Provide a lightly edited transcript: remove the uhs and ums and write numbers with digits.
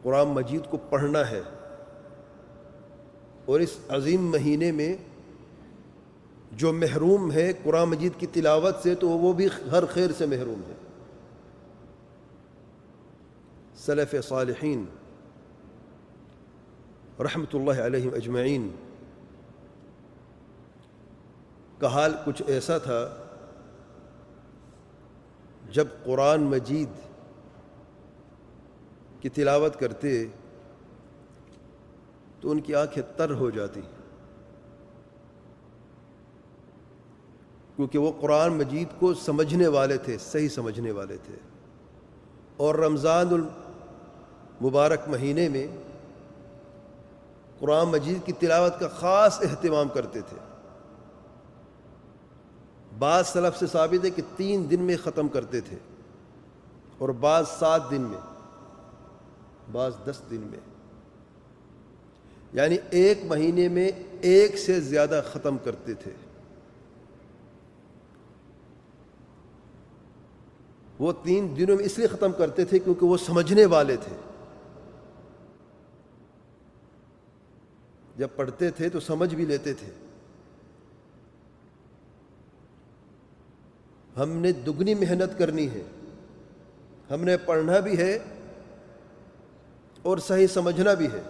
قرآن مجید کو پڑھنا ہے، اور اس عظیم مہینے میں جو محروم ہے قرآن مجید کی تلاوت سے تو وہ بھی ہر خیر سے محروم ہے۔ سلف صالحین رحمۃ اللہ علیہم اجمعین کا حال کچھ ایسا تھا، جب قرآن مجید کی تلاوت کرتے تو ان کی آنکھیں تر ہو جاتی، کیونکہ وہ قرآن مجید کو سمجھنے والے تھے، صحیح سمجھنے والے تھے، اور رمضان المبارک مہینے میں قرآن مجید کی تلاوت کا خاص اہتمام کرتے تھے۔ بعض سلف سے ثابت ہے کہ 3 دن میں ختم کرتے تھے، اور بعض 7 دن میں، بعض 10 دن میں، یعنی ایک مہینے میں 1 سے زیادہ ختم کرتے تھے۔ وہ 3 دنوں میں اس لیے ختم کرتے تھے کیونکہ وہ سمجھنے والے تھے، جب پڑھتے تھے تو سمجھ بھی لیتے تھے۔ ہم نے دگنی محنت کرنی ہے، ہم نے پڑھنا بھی ہے اور صحیح سمجھنا بھی ہے۔